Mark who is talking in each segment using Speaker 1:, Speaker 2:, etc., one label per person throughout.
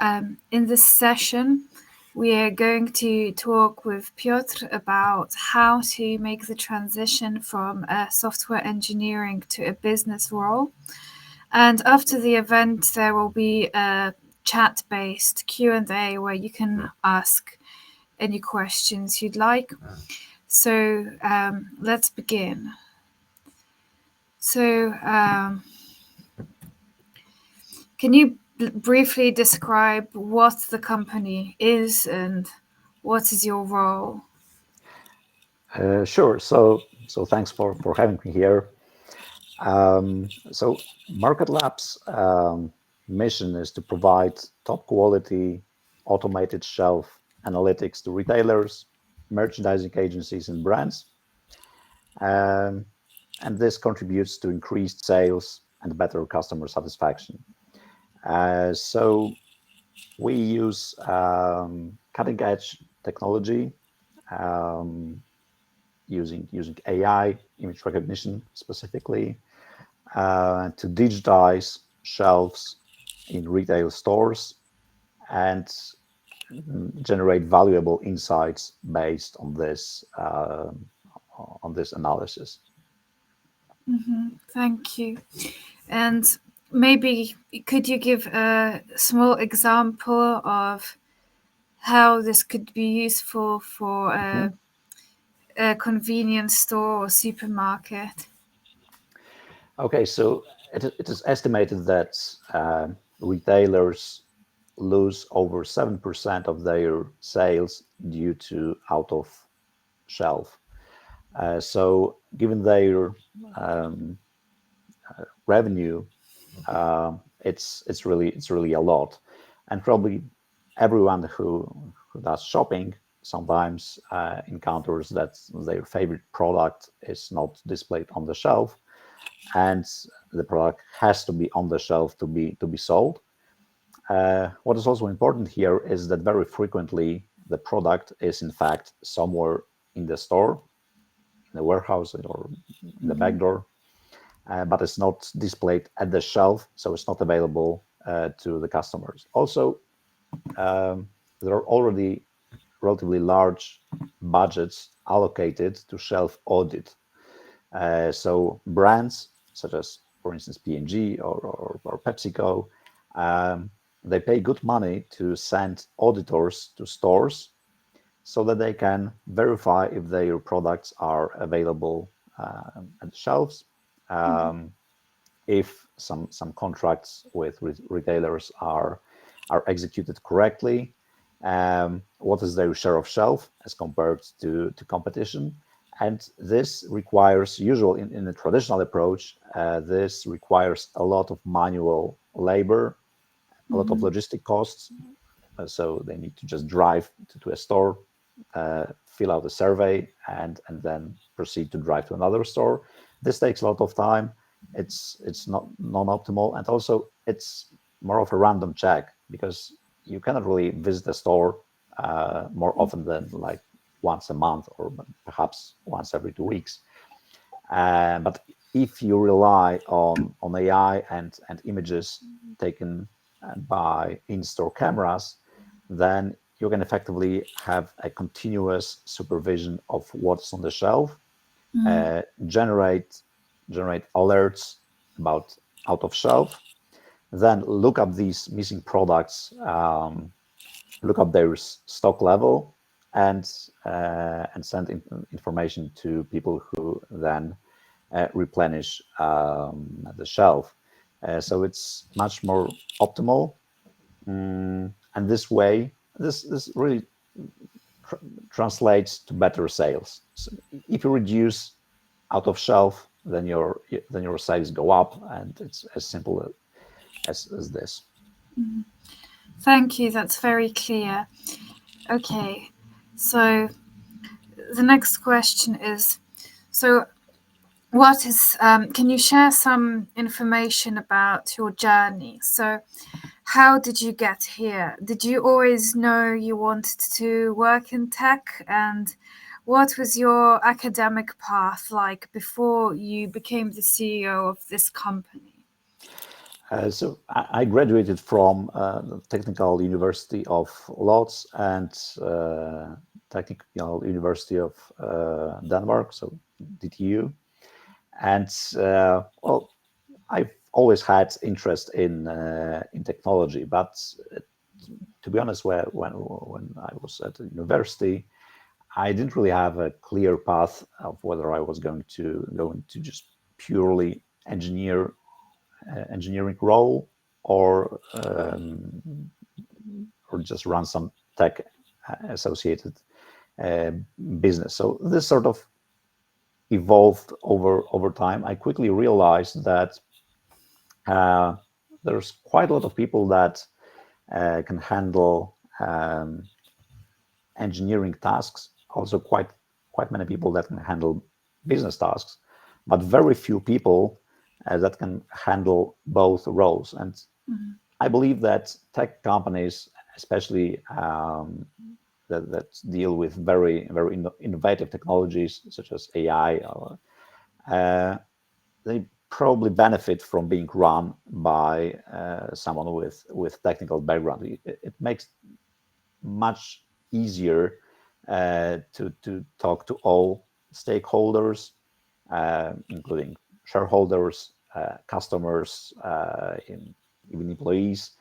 Speaker 1: In this session, we are going to talk with Piotr about how to make the transition from software engineering to a business role. And after the event, there will be a chat-based Q&A where you can ask any questions you'd like. So let's begin. So can you briefly describe what the company is and what is your role?
Speaker 2: Sure. So thanks for having me here. So MarketLab's mission is to provide top quality automated shelf analytics to retailers, merchandising agencies, and brands. And this contributes to increased sales and better customer satisfaction. So we use cutting edge technology. Using AI, image recognition specifically, to digitize shelves in retail stores and generate valuable insights based on this analysis.
Speaker 1: Thank you. And maybe could you give a small example of how this could be useful for a convenience store or supermarket?
Speaker 2: Okay, so it is estimated that retailers lose over 7% of their sales due to out of shelf. So given their revenue, it's really a lot, and probably everyone who does shopping sometimes encounters that their favorite product is not displayed on the shelf, and the product has to be on the shelf to be sold. What is also important here is that very frequently the product is in fact somewhere in the store, in the warehouse, or in the back door, but it's not displayed at the shelf, so it's not available to the customers. Also, there are already relatively large budgets allocated to shelf audit. So brands such as, for instance, P&G or PepsiCo, they pay good money to send auditors to stores so that they can verify if their products are available at the shelves, if some contracts with retailers are executed correctly, what is their share of shelf as compared to competition. And this requires, usually in a traditional approach, this requires a lot of manual labor, a lot of logistic costs. So they need to just drive to a store, fill out a survey, and then proceed to drive to another store. This takes a lot of time. It's not non-optimal, and also it's more of a random check because you cannot really visit a store more often than like once a month or perhaps once every 2 weeks. But if you rely on AI and images taken by in-store cameras, then you can effectively have a continuous supervision of what's on the shelf, generate alerts about out of shelf, then look up these missing products, look up their stock level, and send information to people who then replenish the shelf. So it's much more optimal, and this way, this really translates to better sales. So if you reduce out of shelf, then your sales go up, and it's as simple as this.
Speaker 1: Thank you. That's very clear. Okay, so the next question is, so what is, can you share some information about your journey? So how did you get here? Did you always know you wanted to work in tech? And what was your academic path like before you became the CEO of this company?
Speaker 2: So I graduated from the Technical University of Lodz and Technical University of Denmark, so DTU. And well, I've always had interest in technology, but to be honest, when I was at the university, I didn't really have a clear path of whether I was going to go into just purely engineering role or just run some tech associated business. So this sort of evolved over time. I quickly realized that there's quite a lot of people that can handle engineering tasks. Also, quite many people that can handle business tasks, but very few people that can handle both roles. And I believe that tech companies, especially that deal with very innovative technologies such as AI, they probably benefit from being run by someone with technical background. It makes much easier to talk to all stakeholders, including shareholders, customers, even employees.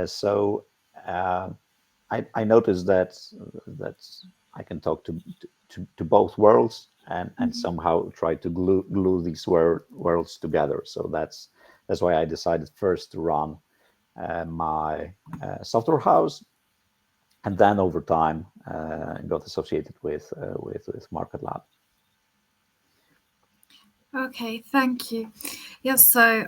Speaker 2: So I noticed that I can talk to both worlds and somehow try to glue these worlds together. So that's why I decided first to run my software house, and then over time got associated with MarketLab.
Speaker 1: Okay, thank you. Yes, so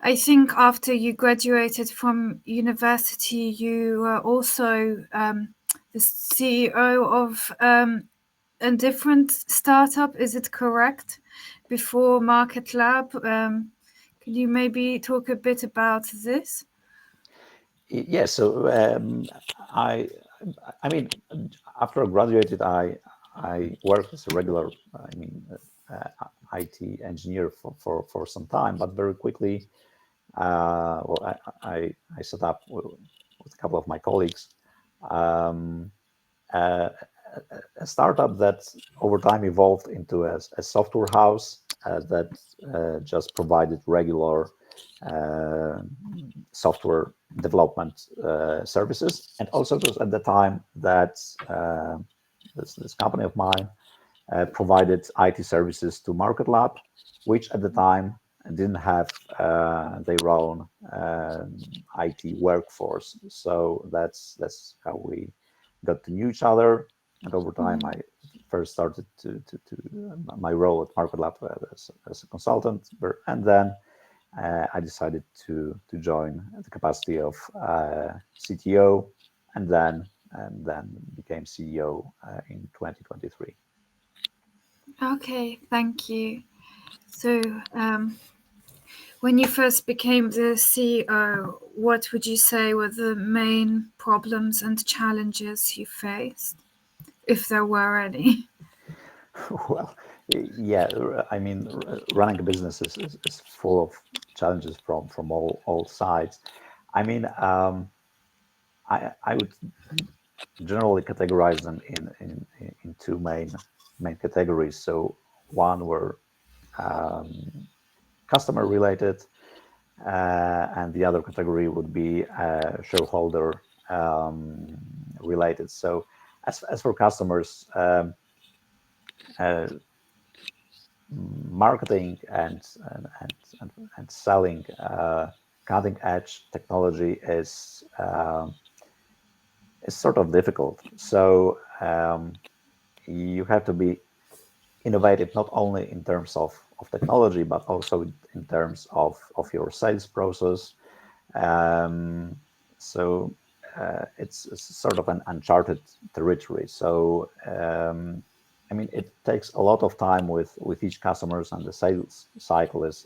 Speaker 1: I think after you graduated from university, you were also the CEO of a different startup. Is it correct? Before MarketLab, can you maybe talk a bit about this?
Speaker 2: Yes. So I mean, after I graduated, I worked as a regular, IT engineer for some time, but very quickly, well, I set up with a couple of my colleagues a startup that over time evolved into a software house that just provided regular software development services. And also it was at the time that this company of mine provided IT services to MarketLab, which at the time didn't have their own IT workforce. So that's how we got to know each other. And over time, I first started to my role at MarketLab as a consultant, and then I decided to join the capacity of CTO, and then became CEO in 2023.
Speaker 1: Okay, thank you. So, when you first became the CEO, what would you say were the main problems and challenges you faced, if there were any?
Speaker 2: Well, yeah, I mean, running a business is full of challenges from all sides. I mean, I would generally categorize them in two main categories. So one were customer related, and the other category would be shareholder related. So as for customers, marketing and selling cutting edge technology is sort of difficult. So you have to be innovative not only in terms of technology, but also in terms of your sales process. So it's sort of an uncharted territory. So I mean, it takes a lot of time with each customers, and the sales cycle is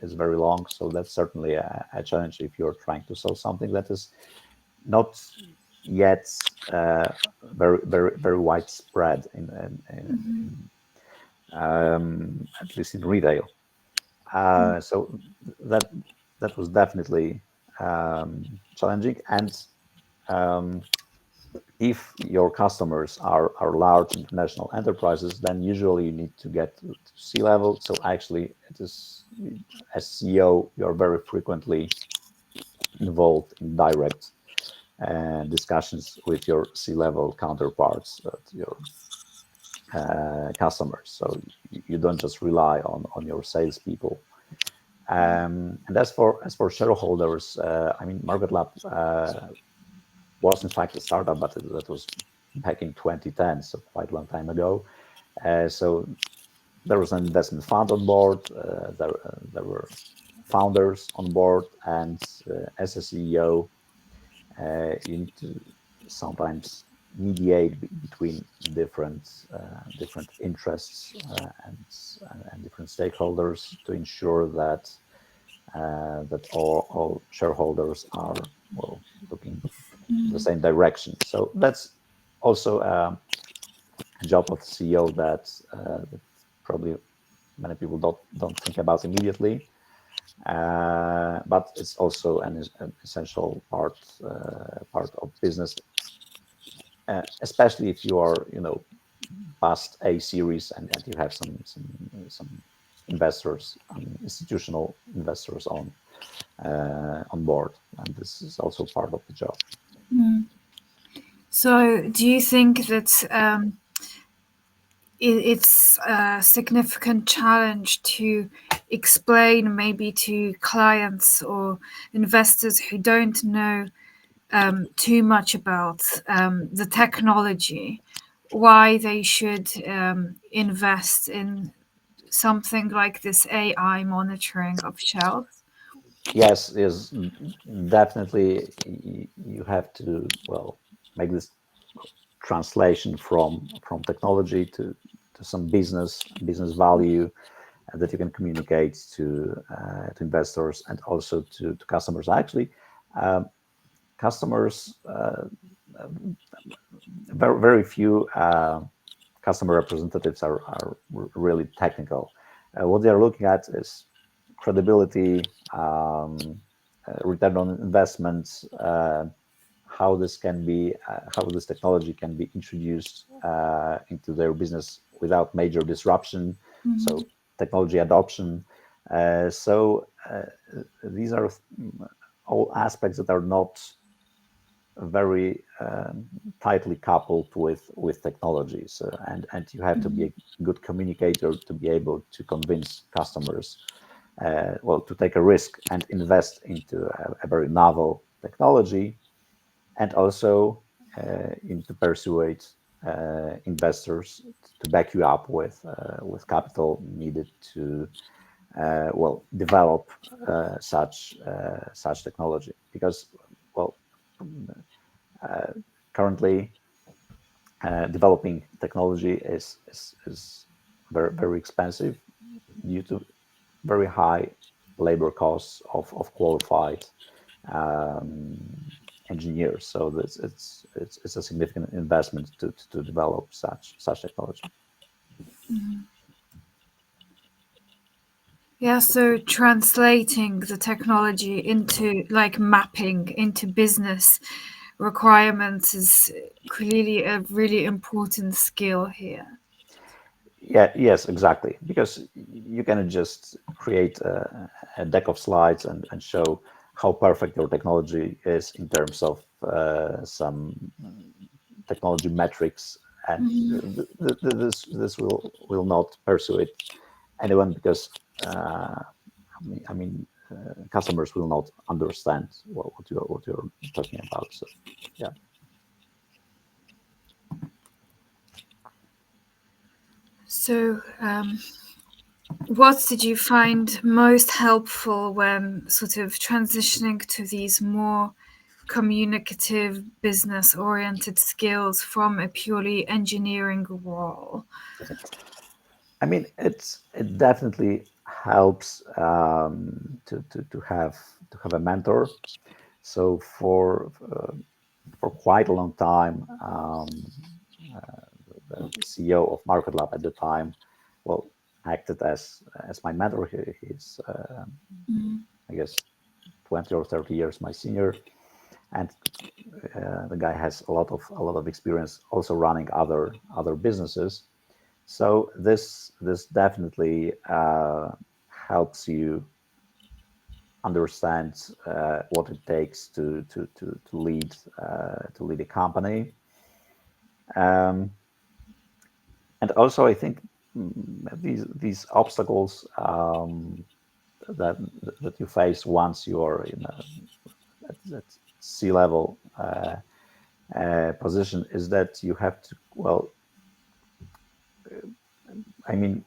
Speaker 2: very long. So that's certainly a challenge if you're trying to sell something that is not yet very widespread in at least in retail. So that was definitely challenging. And if your customers are large international enterprises, then usually you need to get to C-level. So actually, it is, as CEO, you're very frequently involved in direct discussions with your C-level counterparts, your customers. So you don't just rely on your salespeople. And as for shareholders, I mean, MarketLab was in fact a startup, but that was back in 2010, so quite a long time ago. So there was an investment fund on board. There were founders on board, and as a CEO, you need to sometimes mediate between different interests and different stakeholders to ensure that that all shareholders are, well, looking the same direction. So that's also a job of the CEO that probably many people don't think about immediately. But it's also an essential part of business, especially if you are, past A series and you have some investors, institutional investors on board, and this is also part of the job.
Speaker 1: So, do you think that it's a significant challenge to explain maybe to clients or investors who don't know too much about the technology why they should invest in something like this AI monitoring of shelves?
Speaker 2: Yes, is definitely you have to, well, make this translation from technology to some business value that you can communicate to investors and also to customers. Actually, customers, very few customer representatives are really technical. What they are looking at is credibility, return on investment, how this technology can be introduced into their business without major disruption. So technology adoption. So these are all aspects that are not very tightly coupled with technologies, and you have to be a good communicator to be able to convince customers, well, to take a risk and invest into a very novel technology, and also to persuade investors to back you up with capital needed to well, develop such technology, because, well, currently developing technology is very expensive due to very high labor costs of qualified engineers. So this it's a significant investment to develop such technology.
Speaker 1: Yeah, so translating the technology into, like, mapping into business requirements is clearly a really important skill here.
Speaker 2: Yeah, yes, exactly. Because you can just create a deck of slides and show how perfect your technology is in terms of some technology metrics, and this will not persuade anyone, because I mean, customers will not understand what you're talking about. So yeah.
Speaker 1: So, what did you find most helpful when sort of transitioning to these more communicative, business-oriented skills from a purely engineering role?
Speaker 2: I mean, it definitely helps to have a mentor. So for quite a long time, the CEO of MarketLab at the time, well, acted as my mentor. He's I guess 20 or 30 years my senior, and the guy has a lot of experience also running other businesses. So this definitely helps you understand what it takes to lead a company. And also, I think these obstacles that you face once you are in that C-level position is that you have to, well, I mean,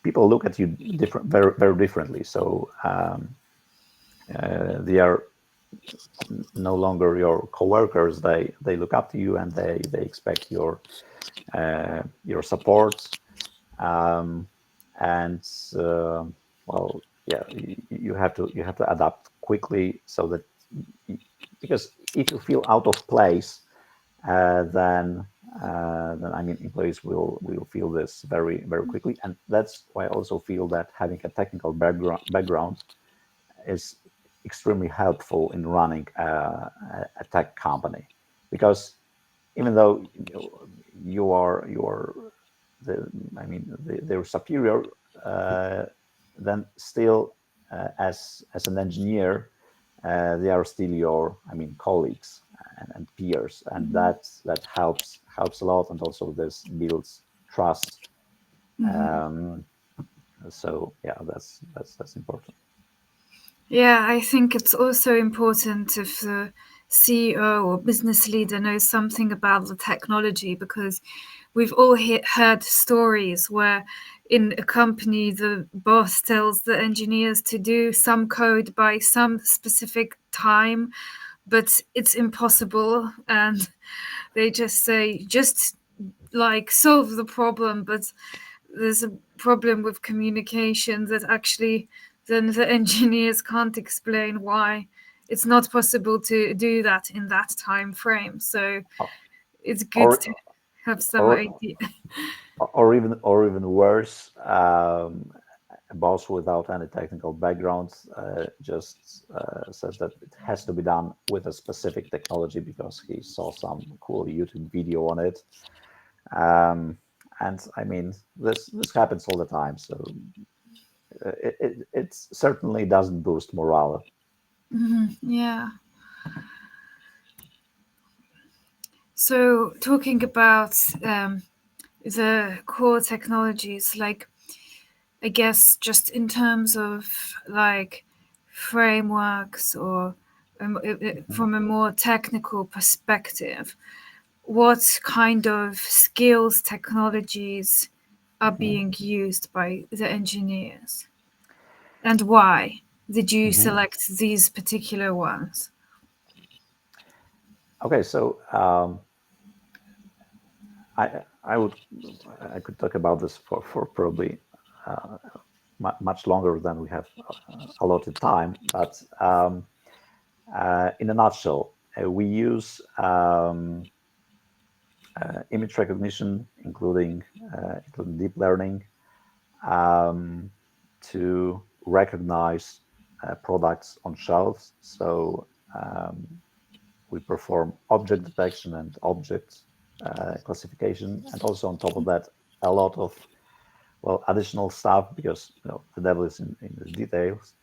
Speaker 2: people look at you very, very differently. So they are no longer your coworkers. They look up to you, and they expect your support. And well, yeah, you have to adapt quickly, so that because if you feel out of place, then I mean, employees will feel this very, very quickly. And that's why I also feel that having a technical background is extremely helpful in running a tech company, because even though you are they're superior, then still as an engineer, they are still your colleagues and peers, and that helps a lot, and also this builds trust. So yeah, that's important.
Speaker 1: Yeah, I think it's also important if the CEO or business leader knows something about the technology, because we've all heard stories where in a company the boss tells the engineers to do some code by some specific time, but it's impossible, and they just say, just like solve the problem, but there's a problem with communication that actually then the engineers can't explain why it's not possible to do that in that time frame. So it's good
Speaker 2: or
Speaker 1: to have some
Speaker 2: or
Speaker 1: idea.
Speaker 2: or even worse, a boss without any technical background just says that it has to be done with a specific technology because he saw some cool YouTube video on it. And I mean, this happens all the time. So it certainly doesn't boost morale.
Speaker 1: Yeah. So talking about the core technologies, like, I guess just in terms of like frameworks or from a more technical perspective, what kind of skills, technologies are being used by the engineers, and why did you select these particular ones?
Speaker 2: Okay, so I could talk about this for probably much longer than we have allotted time, but in a nutshell, we use image recognition, including deep learning, to recognize products on shelves. So we perform object detection and object classification, and also on top of that, a lot of additional stuff, because the devil is in the details.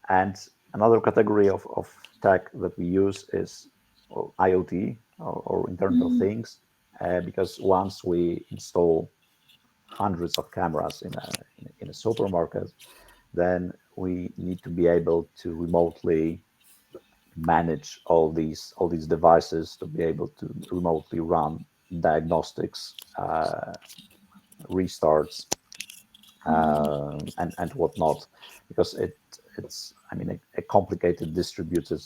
Speaker 2: And another category of tech that we use is IoT, or Internet of Things, because once we install hundreds of cameras in a supermarket, then we need to be able to remotely manage all these devices, to be able to remotely run diagnostics, restarts, and whatnot, because it's a complicated distributed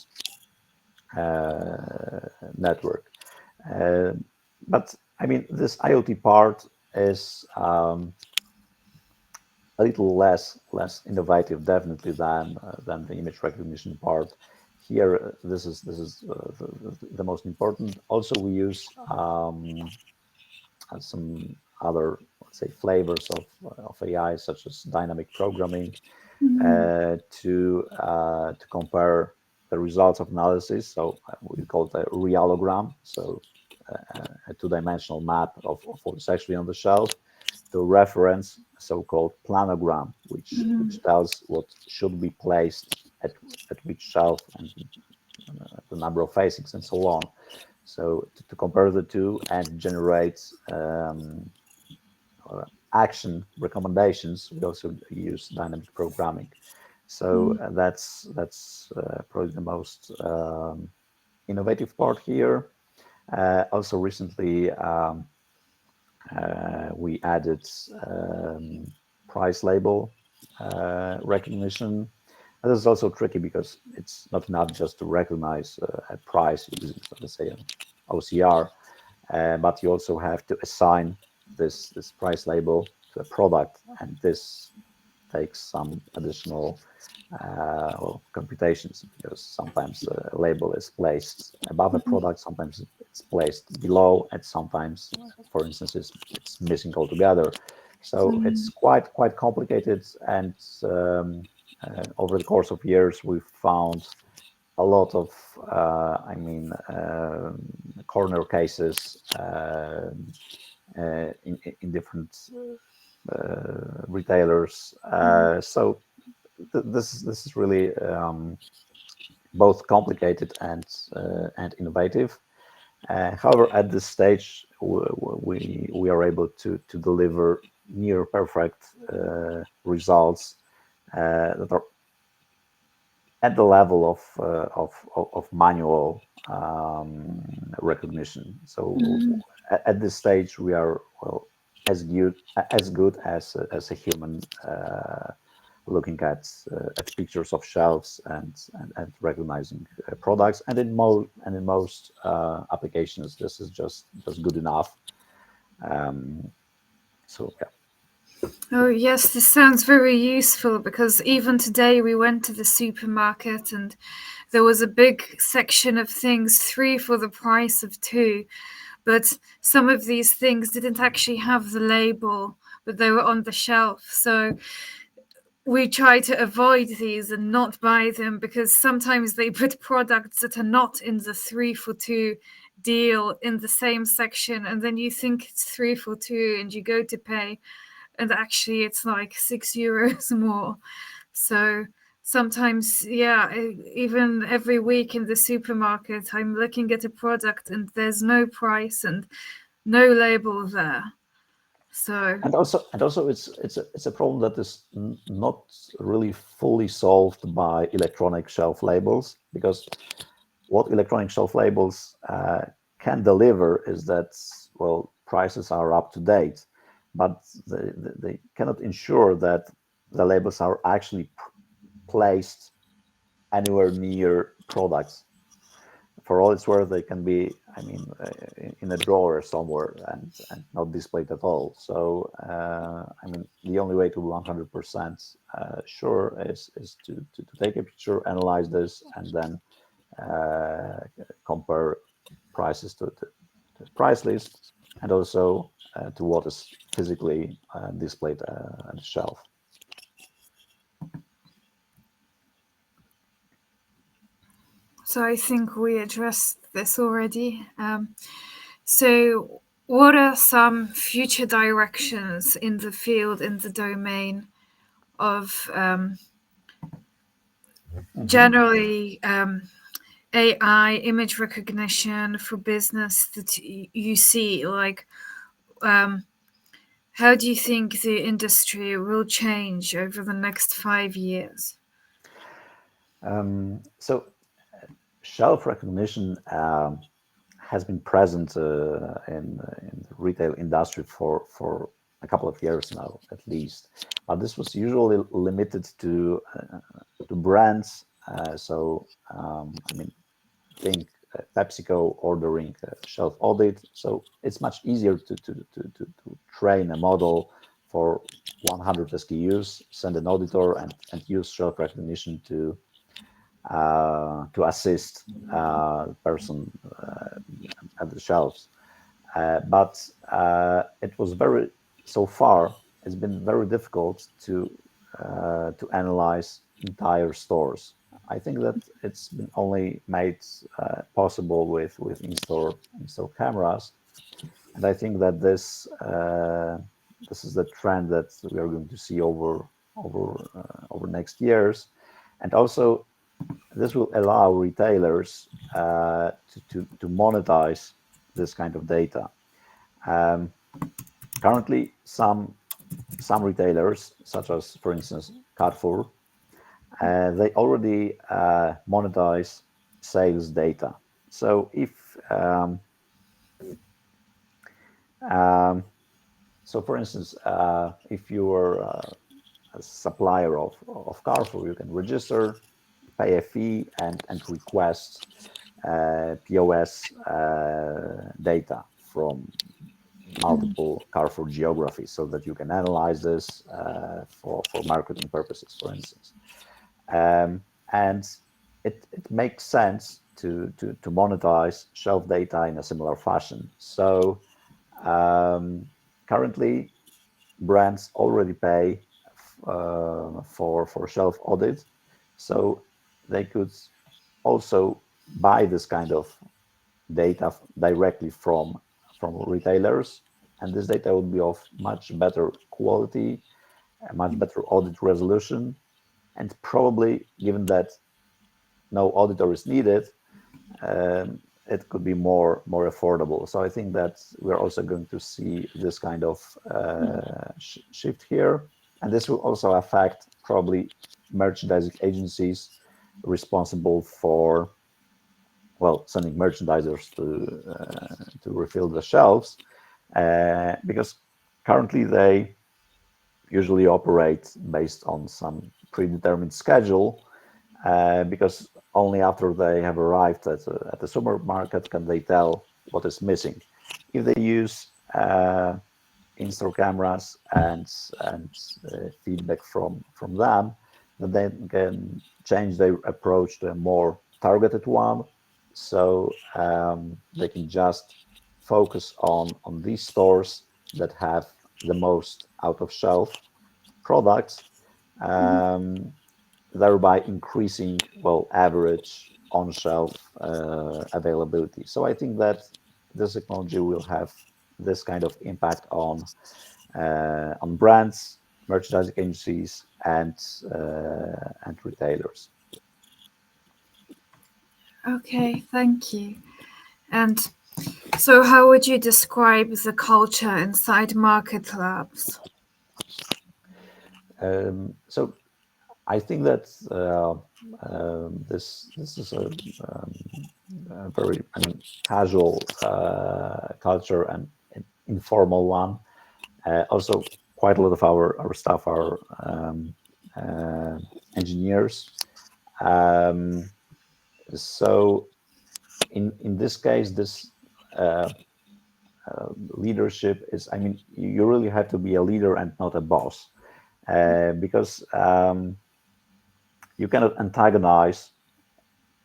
Speaker 2: network. But this IoT part is a little less innovative, definitely, than the image recognition part. Here, this is the most important. Also, we use some other, let's say, flavors of AI, such as dynamic programming, to compare the results of analysis. So we call it a realogram, so a two-dimensional map of what is actually on the shelf, to reference a so-called planogram, which tells what should be placed at which shelf, and the number of facings and so on. So to compare the two and generate action recommendations, we also use dynamic programming. So that's probably the most innovative part here. Also recently, we added price label recognition. And this is also tricky because it's not enough just to recognize a price using, let's say, an OCR, but you also have to assign this price label to a product, and this takes some additional computations, because sometimes the label is placed above a product, sometimes it's placed below, and sometimes, for instance, it's missing altogether. So it's quite complicated, and over the course of years, we've found a lot of, corner cases in different retailers. So this is really both complicated and innovative. However, at this stage, we are able to deliver near perfect results that are at the level of manual recognition. So at this stage, we are as good as a human looking at pictures of shelves and recognizing products. And in most applications, this is just good enough. So yeah.
Speaker 1: Oh, yes, this sounds very useful, because even today we went to the supermarket and there was a big section of things, 3 for the price of 2. But some of these things didn't actually have the label, but they were on the shelf. So we try to avoid these and not buy them, because sometimes they put products that are not in the 3 for 2 deal in the same section. And then you think it's 3 for 2 and you go to pay, and actually it's like €6 more. So sometimes, yeah, even every week in the supermarket, I'm looking at a product and there's no price and no label there. So
Speaker 2: and also it's a problem that is not really fully solved by electronic shelf labels, because what electronic shelf labels can deliver is that, well, prices are up to date, but they cannot ensure that the labels are actually placed anywhere near products. For all it's worth, they can be, in a drawer somewhere and not displayed at all. So, the only way to 100% sure is to take a picture, analyze this, and then compare prices to the price list, and also to what is physically displayed on the shelf.
Speaker 1: So I think we addressed this already. So what are some future directions in the field, in the domain of generally AI image recognition for business that you see? Like, how do you think the industry will change over the next 5 years?
Speaker 2: So shelf recognition has been present in the retail industry for a couple of years now, at least. But this was usually limited to brands. Think PepsiCo ordering a shelf audit. So it's much easier to train a model for 100 SKUs, send an auditor, and use shelf recognition to assist person at the shelves. but it was so far it's been very difficult to analyze entire stores. I think that it's been only made possible with in-store cameras, and I think that this is the trend that we are going to see over next years, and also this will allow retailers to monetize this kind of data. Currently, some retailers, such as, for instance, Carrefour, they already monetize sales data. So if for instance, if you are a supplier of Carrefour, you can register, pay a fee, and request POS data from multiple Carrefour geographies, so that you can analyze this for marketing purposes, for instance. And it makes sense to monetize shelf data in a similar fashion. So currently, brands already pay for shelf audit, so they could also buy this kind of data directly from retailers, and this data would be of much better quality, a much better audit resolution, and probably, given that no auditor is needed, it could be more affordable. So I think that we're also going to see this kind of shift here, and this will also affect probably merchandising agencies responsible for sending merchandisers to refill the shelves, because currently they usually operate based on some predetermined schedule, because only after they have arrived at the supermarket can they tell what is missing. If they use in-store cameras and feedback from them, then they can change their approach to a more targeted one. So they can just focus on these stores that have the most out-of-shelf products, thereby increasing average on-shelf availability. So I think that this technology will have this kind of impact on brands, merchandising agencies, and retailers.
Speaker 1: Okay, thank you. And so how would you describe the culture inside MarketLabs?
Speaker 2: So I think that this is a very casual culture and informal one. Also, quite a lot of our staff are engineers. So in this case, this leadership is, you really have to be a leader and not a boss, because you cannot antagonize,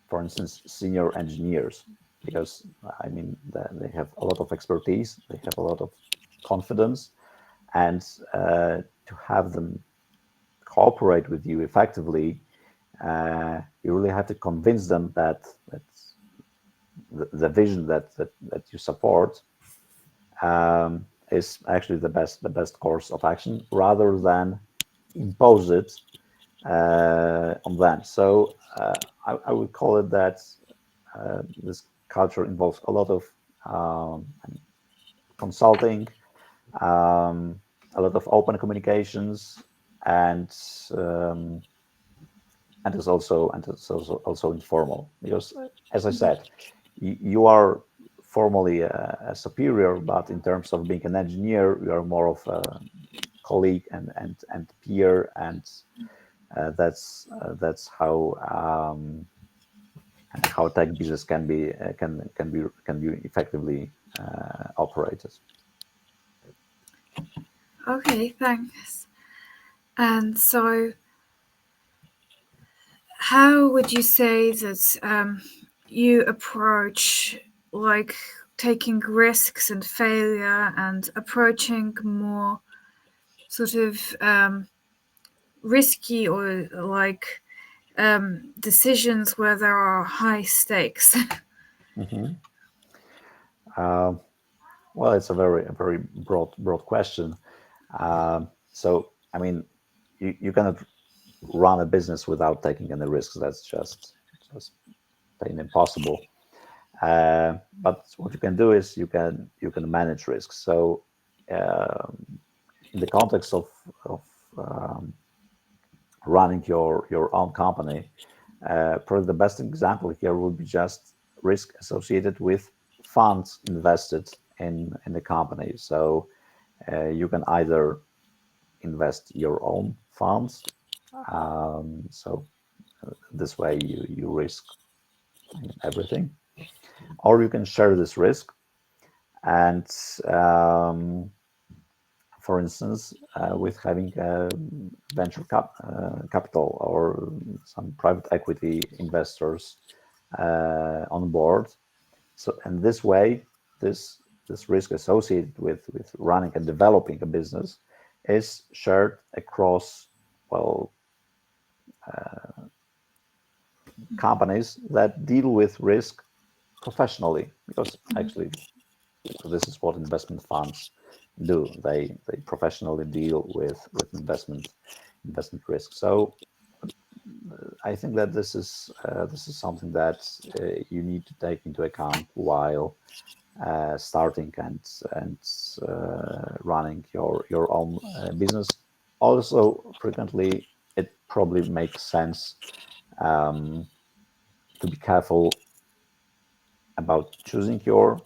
Speaker 2: for instance, senior engineers, because they have a lot of expertise, they have a lot of confidence, and to have them cooperate with you effectively, you really have to convince them that the vision that you support is actually the best course of action, rather than impose it on them. So I would call it that this culture involves a lot of consulting, a lot of open communications, and it's also informal, because, as I said, you are formally a superior, but in terms of being an engineer, you are more of a colleague and peer, and that's how tech business can be effectively operated.
Speaker 1: Okay, thanks. And so how would you say that you approach taking risks and failure and approaching more sort of risky or like decisions where there are high stakes?
Speaker 2: Mm-hmm. Well, it's a very broad question. So, I mean, you cannot run a business without taking any risks. That's just plain impossible. But what you can do is you can manage risks. So, in the context of um, running your own company, probably the best example here would be just risk associated with funds invested in the company. So you can either invest your own funds. So this way you risk everything, or you can share this risk. And for instance, with having venture capital or some private equity investors on board. So, and this way, this risk associated with running and developing a business is shared across, well, companies that deal with risk professionally, because actually this is what investment funds do. They professionally deal with investment risk. So I think that this is something that you need to take into account while starting and running your own business. Also, frequently it probably makes sense to be careful about choosing your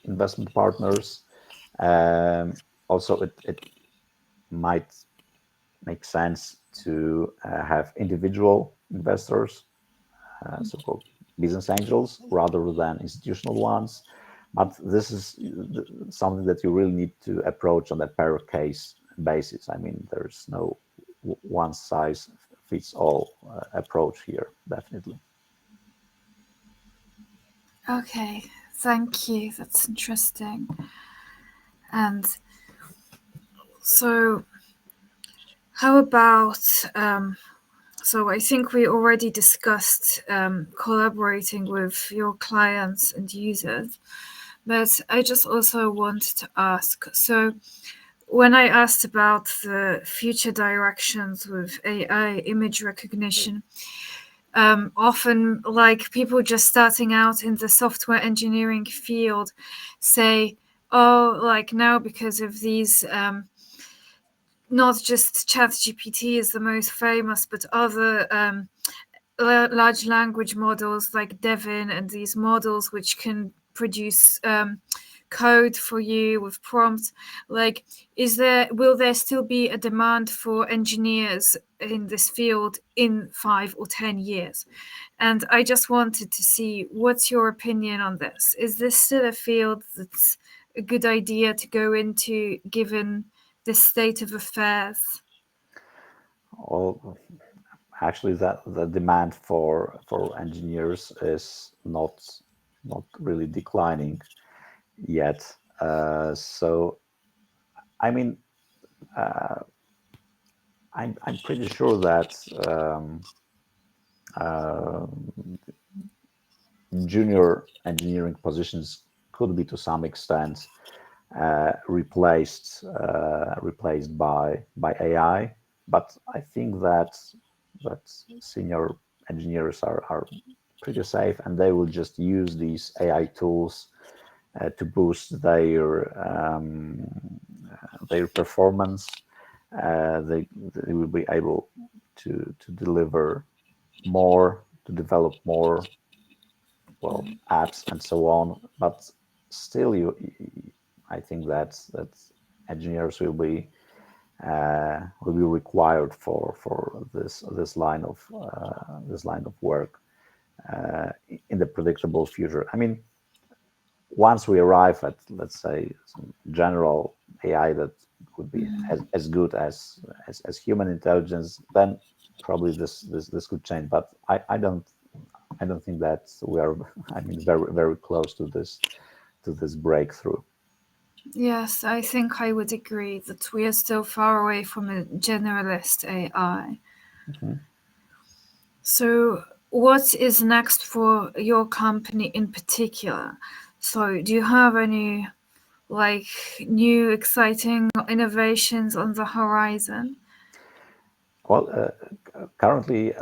Speaker 2: investment partners. Also, it might make sense to have individual investors, so-called business angels, rather than institutional ones. But this is something that you really need to approach on a per case basis. I mean, there's no one size fits all approach here, definitely.
Speaker 1: Okay, thank you. That's interesting. And so, how about so I think we already discussed collaborating with your clients and users, but I just also wanted to ask, so when I asked about the future directions with AI image recognition, often like people just starting out in the software engineering field say, oh, like now because of these not just ChatGPT is the most famous, but other large language models like Devin and these models which can produce code for you with prompts. Like, will there still be a demand for engineers in this field in 5 or 10 years? And I just wanted to see what's your opinion on this. Is this still a field that's a good idea to go into given the state of affairs?
Speaker 2: Well, actually, that the demand for engineers is not really declining yet. So, I mean, I'm pretty sure that uh, junior engineering positions could be to some extent replaced by AI. But I think that senior engineers are pretty safe, and they will just use these AI tools to boost their performance. They will be able to deliver more, to develop more, well, apps and so on. But still, I think that engineers will be required for this line of work in the predictable future. I mean, once we arrive at, let's say, some general AI that would be as good as human intelligence, then probably this could change. But I don't I don't think that we are, I mean, very, very close to this breakthrough.
Speaker 1: Yes, I think I would agree that we are still far away from a generalist AI.
Speaker 2: Mm-hmm.
Speaker 1: So, what is next for your company in particular? So, do you have any like new exciting innovations on the horizon?
Speaker 2: Well, currently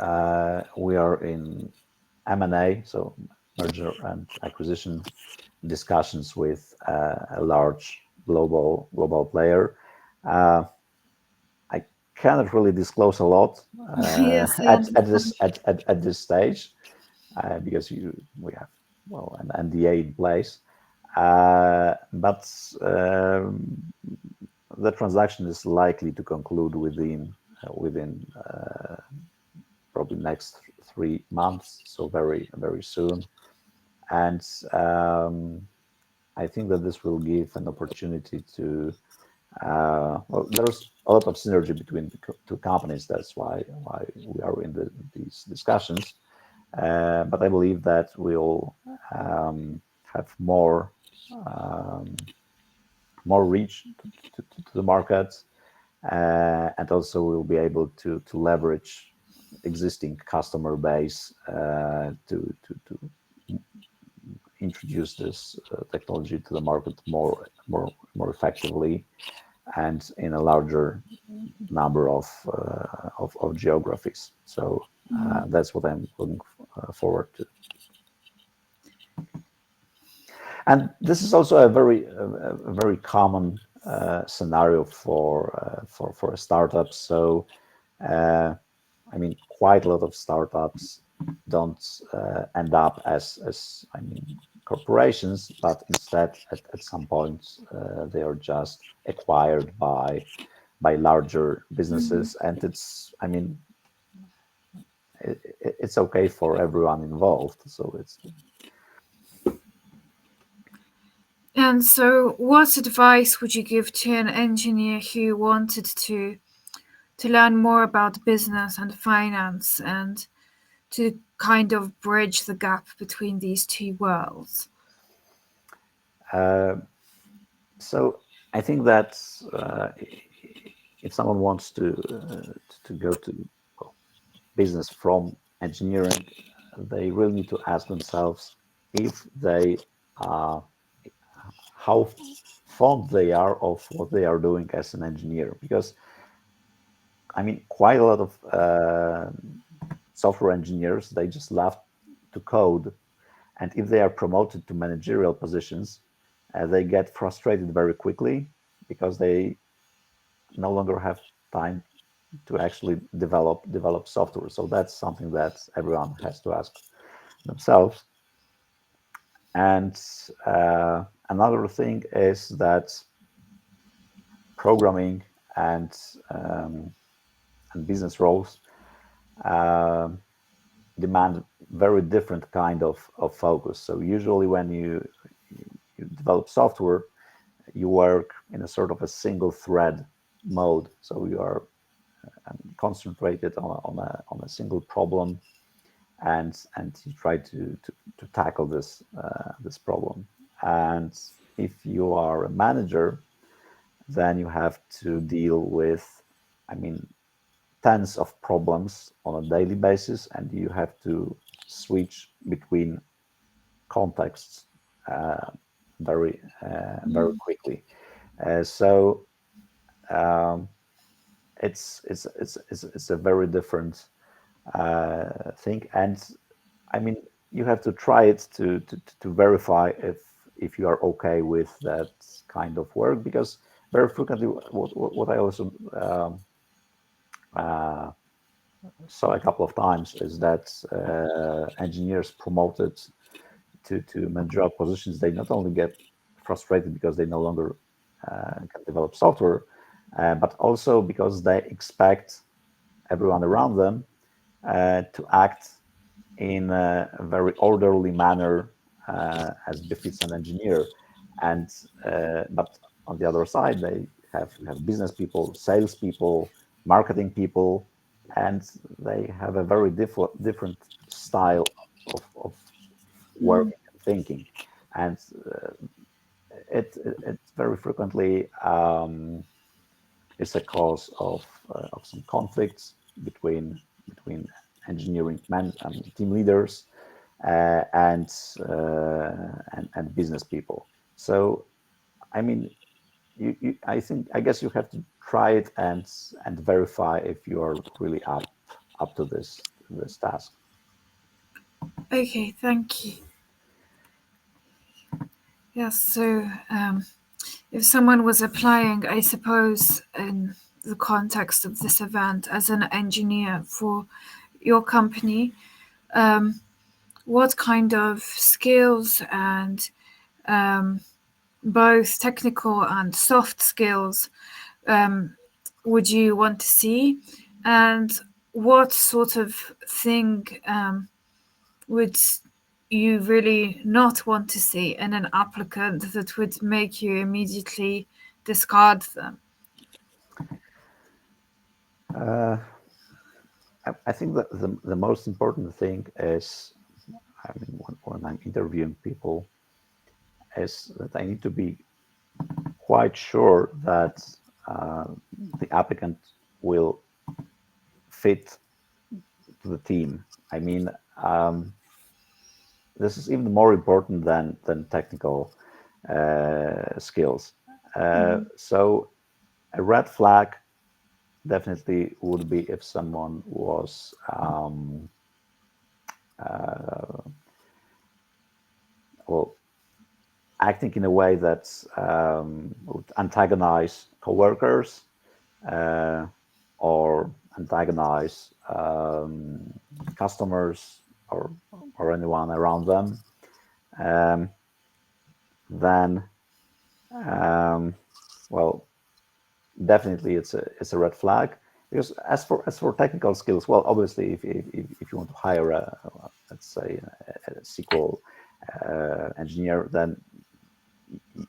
Speaker 2: we are in M&A, so merger and acquisition discussions with a large global player. Uh, I cannot really disclose a lot
Speaker 1: Yes, I
Speaker 2: at this stage because we have an NDA in place. But the transaction is likely to conclude within probably next 3 months, so very soon. And I think that this will give an opportunity to well, there's a lot of synergy between the two companies. That's why we are in these discussions. But I believe that we'll have more reach to the market, and also we'll be able to leverage existing customer base to introduce this technology to the market more effectively and in a larger number of geographies. So that's what I'm looking forward to. And this is also a very common scenario for startups. So, I mean, quite a lot of startups don't end up as I mean corporations, but instead at some point they are just acquired by larger businesses, and it's I mean it's okay for everyone involved. So it's.
Speaker 1: And so, what advice would you give to an engineer who wanted to learn more about business and finance and to kind of bridge the gap between these two worlds?
Speaker 2: So I think that if someone wants to go to business from engineering, they really need to ask themselves if they how fond they are of what they are doing as an engineer, because I mean quite a lot of software engineers, they just love to code, and if they are promoted to managerial positions, they get frustrated very quickly because they no longer have time to actually develop software. So that's something that everyone has to ask themselves. And another thing is that programming and business roles demand very different kind of focus. So usually when you develop software, you work in a sort of a single thread mode. So you are concentrated on a single problem, and you try to tackle this problem. And if you are a manager, then you have to deal with, I mean, tens of problems on a daily basis, and you have to switch between contexts very quickly. So it's a very different thing, and I mean you have to try it to verify if you are okay with that kind of work, because very frequently what I also saw a couple of times is that engineers promoted to managerial positions, they not only get frustrated because they no longer can develop software, but also because they expect everyone around them to act in a very orderly manner as befits an engineer. And but on the other side, they have business people, sales people, marketing people, and they have a very different style of working and thinking, and it very frequently is a cause of some conflicts between engineering team leaders and business people. So I mean, I guess you have to try it and verify if you are really up to this task.
Speaker 1: Okay, thank you. Yes, so if someone was applying, I suppose, in the context of this event as an engineer for your company, what kind of skills and both technical and soft skills would you want to see, and what sort of thing would you really not want to see in an applicant that would make you immediately discard them?
Speaker 2: I think that the most important thing is, I mean, when I'm interviewing people, is that I need to be quite sure that the applicant will fit to the team. I mean, this is even more important than technical skills. So a red flag definitely would be if someone was well, acting in a way that would antagonize coworkers or antagonize customers or anyone around them. Then, well, definitely it's a red flag. Because as for technical skills, well, obviously, if you want to hire let's say a SQL engineer, then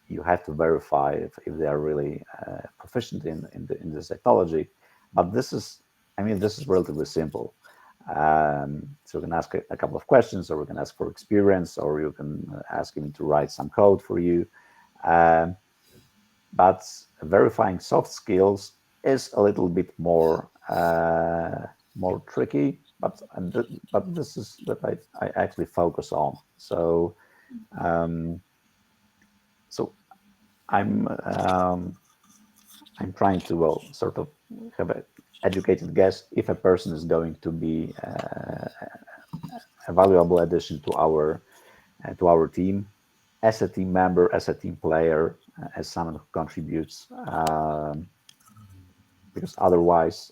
Speaker 2: you have to verify if they are really proficient in this technology. But this is relatively simple. So you can ask a couple of questions, or you can ask for experience, or you can ask him to write some code for you. But verifying soft skills is a little bit more tricky. But this is that I actually focus on. So I'm trying to sort of have an educated guess if a person is going to be a valuable addition to our team as a team member, as a team player, as someone who contributes. Because otherwise,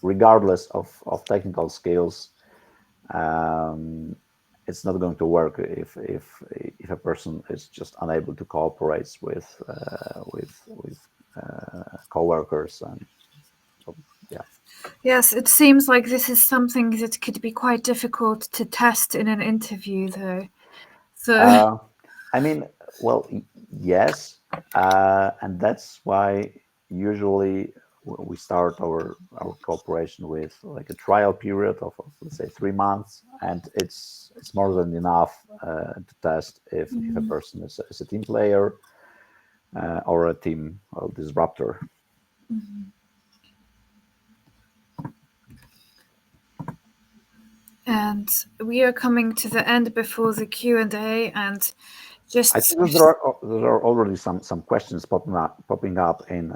Speaker 2: regardless of technical skills, it's not going to work if a person is just unable to cooperate with coworkers, and so, yeah.
Speaker 1: Yes, it seems like this is something that could be quite difficult to test in an interview, though. So
Speaker 2: I mean, well, yes, and that's why usually we start our cooperation with like a trial period of let's say 3 months, and it's more than enough to test if a person is a team player or a team disruptor.
Speaker 1: And we are coming to the end before the Q&A, and just
Speaker 2: I think there are already some questions popping up in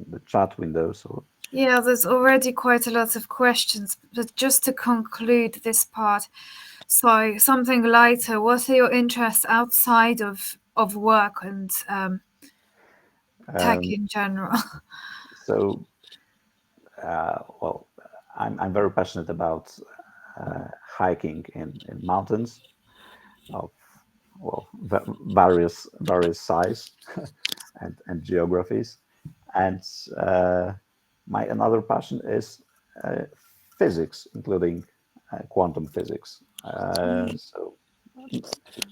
Speaker 2: the chat window. So
Speaker 1: yeah, there's already quite a lot of questions, but just to conclude this part, so something lighter, what are your interests outside of work and tech in general?
Speaker 2: So, well, I'm very passionate about hiking in mountains of various size and geographies, and my another passion is physics, including quantum physics. So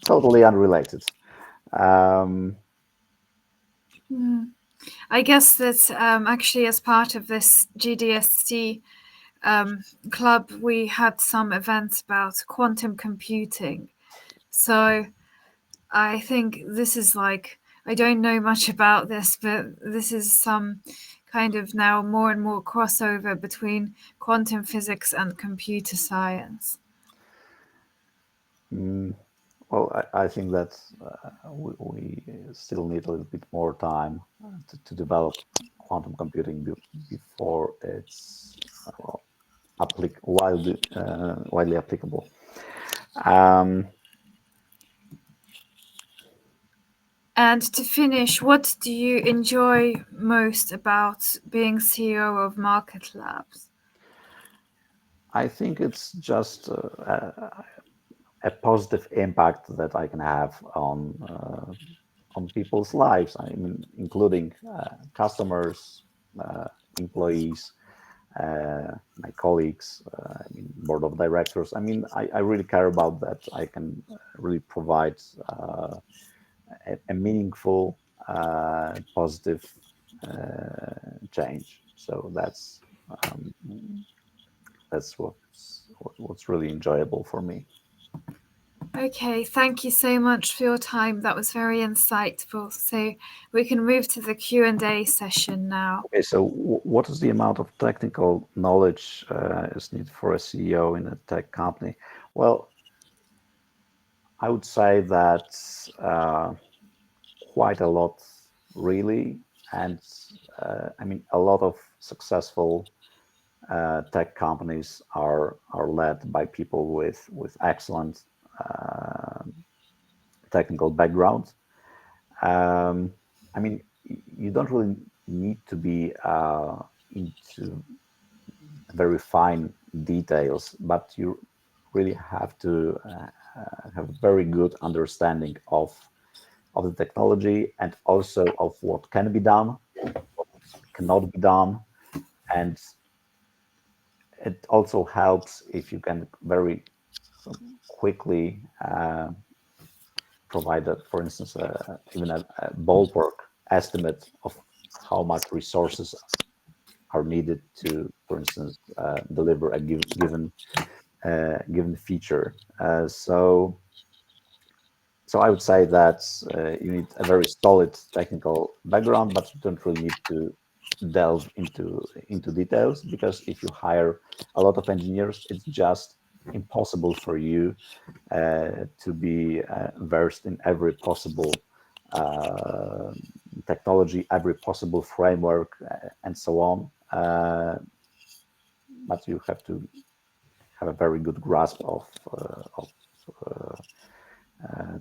Speaker 2: totally unrelated.
Speaker 1: I guess that actually, as part of this GDSC club, we had some events about quantum computing. So I think this is like, I don't know much about this, but this is some kind of now more and more crossover between quantum physics and computer science.
Speaker 2: Well, I think that we still need a little bit more time to develop quantum computing before it's widely applicable.
Speaker 1: And to finish, what do you enjoy most about being CEO of MarketLab?
Speaker 2: I think it's just a positive impact that I can have on people's lives. I mean, including customers, employees, my colleagues, board of directors. I mean, I really care about that. I can really provide a meaningful, positive change. So that's what's really enjoyable for me.
Speaker 1: Okay, thank you so much for your time. That was very insightful. So we can move to the Q&A session now.
Speaker 2: Okay, so what is the amount of technical knowledge is needed for a CEO in a tech company? Well, I would say that quite a lot, really, and a lot of successful tech companies are led by people with excellent technical background. You don't really need to be into very fine details, but you really have to have a very good understanding of the technology and also of what can be done, what cannot be done. And it also helps if you can very quickly provide, for instance, even a ballpark estimate of how much resources are needed to, for instance, deliver a given feature. So I would say that you need a very solid technical background, but you don't really need to delve into details, because if you hire a lot of engineers, it's just impossible for you to be versed in every possible technology, every possible framework, and so on. But you have to have a very good grasp of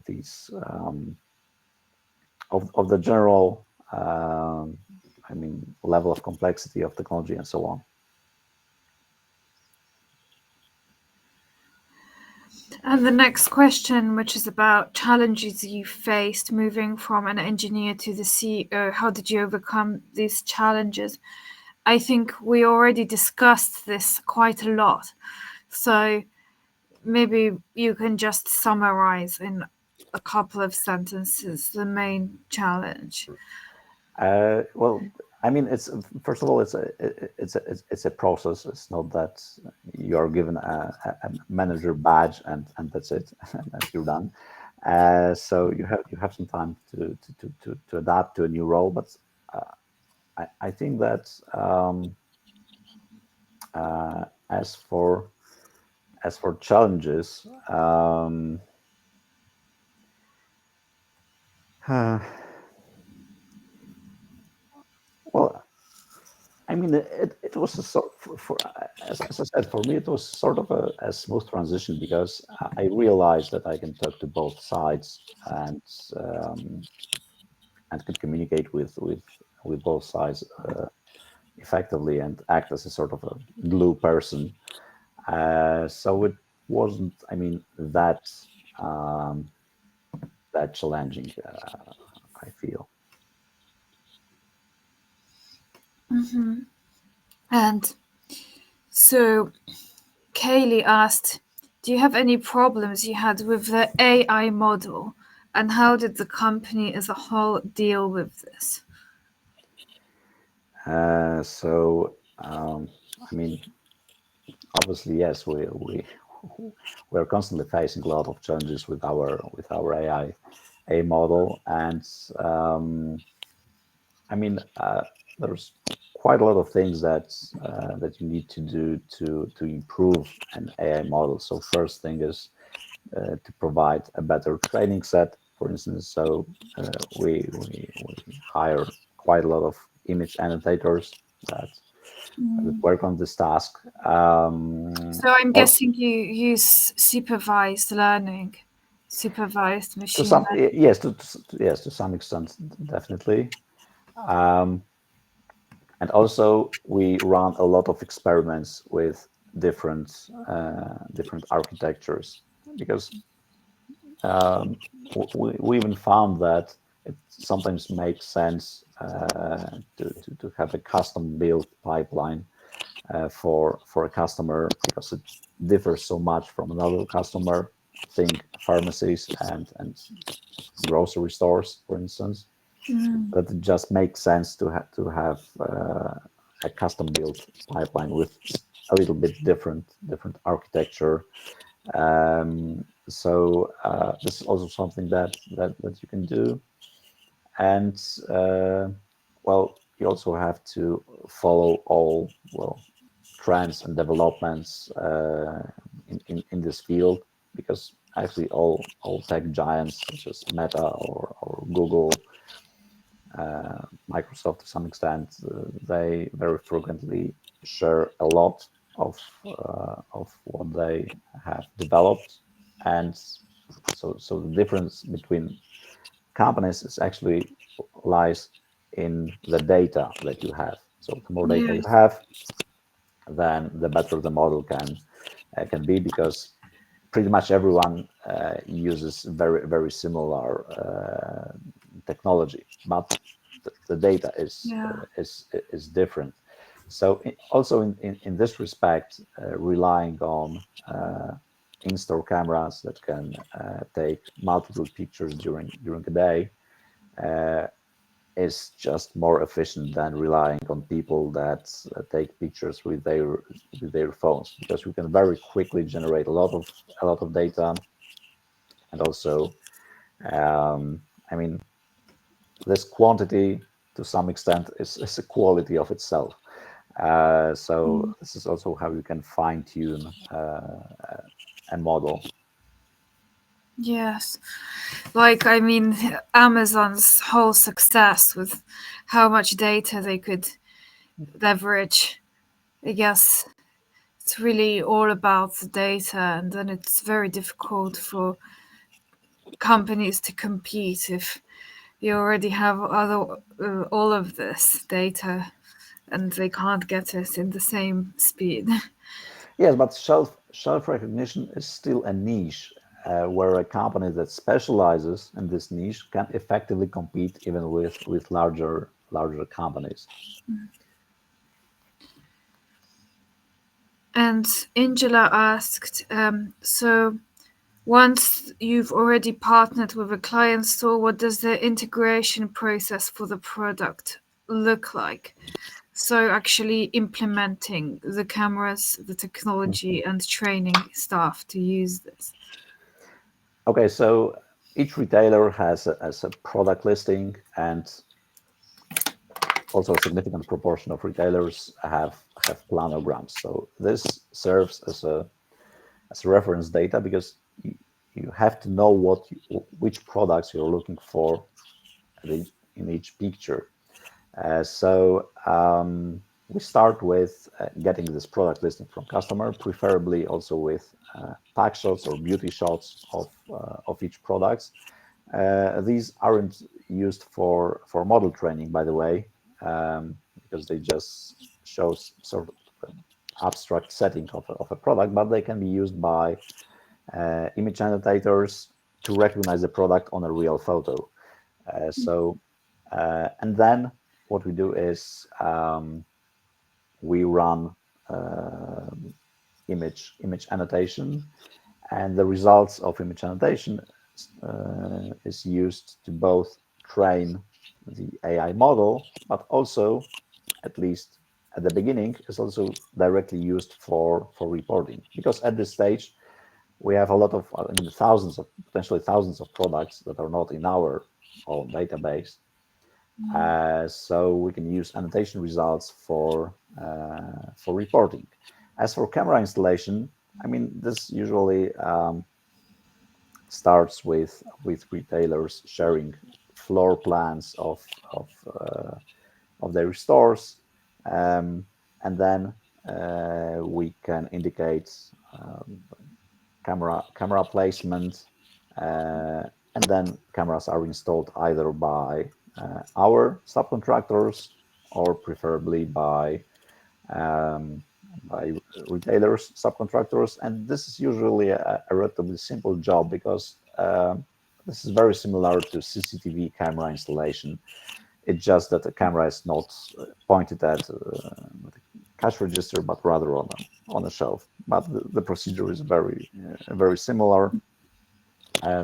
Speaker 2: these of the general level of complexity of technology and so on.
Speaker 1: And the next question, which is about challenges you faced moving from an engineer to the CEO, how did you overcome these challenges? I think we already discussed this quite a lot. So maybe you can just summarize in a couple of sentences the main challenge.
Speaker 2: Well, it's first of all, it's a process. It's not that you are given a manager badge and that's it, and you're done. So you have some time to adapt to a new role. But I think that as for challenges, well, it was a sort as I said, for me, it was sort of a smooth transition, because I realized that I can talk to both sides and could communicate with both sides effectively and act as a sort of a glue person. So it wasn't, that challenging, I feel.
Speaker 1: Mm-hmm. And so Kaylee asked, do you have any problems you had with the AI model, and how did the company as a whole deal with this?
Speaker 2: obviously, yes, we're constantly facing a lot of challenges with our AI model, and I mean, there's quite a lot of things that you need to do to improve an AI model. So first thing is to provide a better training set, for instance. So we hire quite a lot of image annotators that work on this task.
Speaker 1: So I'm guessing you use supervised learning, supervised
Speaker 2: To
Speaker 1: machine
Speaker 2: some,
Speaker 1: learning.
Speaker 2: yes, yes, to some extent, definitely. Um, and also, we run a lot of experiments with different architectures, because we even found that it sometimes makes sense to have a custom built pipeline for a customer, because it differs so much from another customer. Think pharmacies and grocery stores, for instance, that it just makes sense to have a custom built pipeline with a little bit different architecture. So this is also something that you can do, and well, you also have to follow all trends and developments in this field, because actually all tech giants such as Meta or Google, Microsoft to some extent, they very frequently share a lot of what they have developed, and so the difference between companies is actually lies in the data that you have. So the more data you
Speaker 1: Yes.
Speaker 2: have, then the better the model can be, because pretty much everyone uses very similar technology, but the data
Speaker 1: Yeah.
Speaker 2: is different. So also in this respect, relying on in-store cameras that can take multiple pictures during a day is just more efficient than relying on people that take pictures with their phones, because we can very quickly generate a lot of data, and also, I mean, this quantity to some extent is a quality of itself. So this is also how you can fine tune a model.
Speaker 1: Yes. Like, I mean, Amazon's whole success with how much data they could leverage, I guess it's really all about the data, and then it's very difficult for companies to compete if you already have all of this data and they can't get it in the same speed.
Speaker 2: Yes, but shelf recognition is still a niche, where a company that specializes in this niche can effectively compete even with larger companies.
Speaker 1: And Angela asked, so once you've already partnered with a client store, what does the integration process for the product look like? So actually implementing the cameras, the technology, and training staff to use this.
Speaker 2: Okay, so each retailer has a product listing, and also a significant proportion of retailers have planograms. So this serves as reference data, because you have to know which products you're looking for in each picture. So we start with getting this product listing from customer, preferably also with pack shots or beauty shots of each products. These aren't used for model training, by the way, because they just show sort of an abstract setting of a product, but they can be used by image annotators to recognize the product on a real photo. And then what we do is we run image annotation, and the results of image annotation is used to both train the AI model, but also, at least at the beginning is also directly used for reporting, because at this stage we have a lot of, potentially thousands of products that are not in our own database. So we can use annotation results for reporting. As for camera installation, I mean, this usually starts with retailers sharing floor plans of their stores, and then we can indicate camera placement, and then cameras are installed either by our subcontractors or preferably by retailers, subcontractors, and this is usually a relatively simple job, because this is very similar to CCTV camera installation. It's just that the camera is not pointed at the cash register, but rather on a shelf. But the procedure is very similar.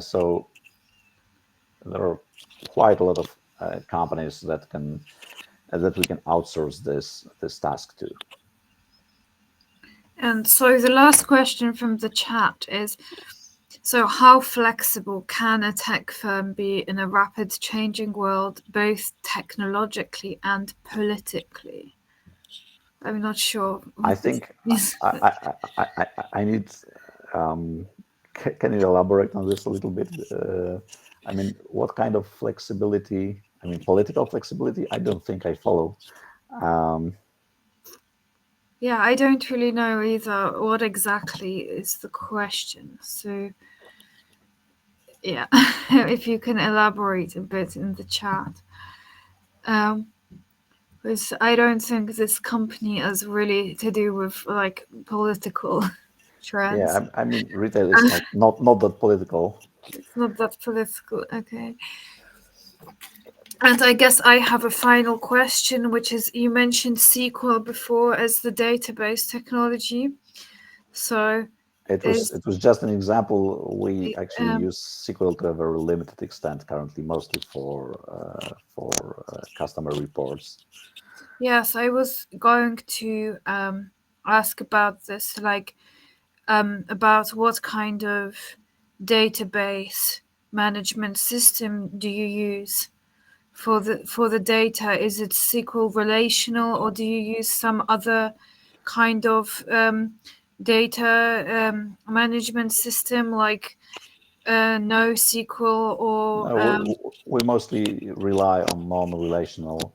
Speaker 2: So there are quite a lot of companies that we can outsource this task to.
Speaker 1: And so the last question from the chat is, so how flexible can a tech firm be in a rapid changing world, both technologically and politically? I'm not sure.
Speaker 2: I think I need. Can you elaborate on this a little bit? I mean, what kind of flexibility? I mean, political flexibility? I don't think I follow.
Speaker 1: Yeah, I don't really know either what exactly is the question. So, yeah, if you can elaborate a bit in the chat. Because I don't think this company is really to do with like political trends.
Speaker 2: Yeah, I mean, retail is not that political.
Speaker 1: It's not that political, okay. And I guess I have a final question, which is, you mentioned SQL before as the database technology. So
Speaker 2: it was just an example. We actually use SQL to a very limited extent currently, mostly for customer reports.
Speaker 1: Yes, I was going to ask about this, like about what kind of database management system do you use for the data? Is it SQL relational, or do you use some other kind of data management system like NoSQL or?
Speaker 2: No, we mostly rely on non-relational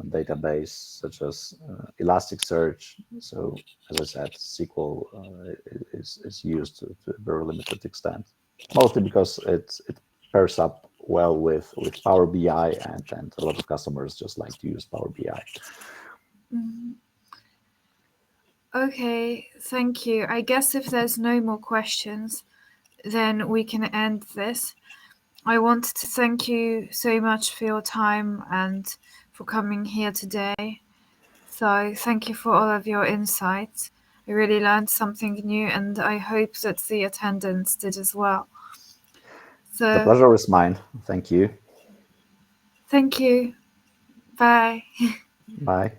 Speaker 2: database such as Elasticsearch. So, as I said, SQL is used to a very limited extent, mostly because it pairs up well with Power BI, and a lot of customers just like to use Power BI.
Speaker 1: Okay, thank you. I guess if there's no more questions, then we can end this. I want to thank you so much for your time and for coming here today. So thank you for all of your insights. I really learned something new, and I hope that the attendants did as well. So
Speaker 2: the pleasure is mine. Thank you.
Speaker 1: Thank you. Bye.
Speaker 2: Bye.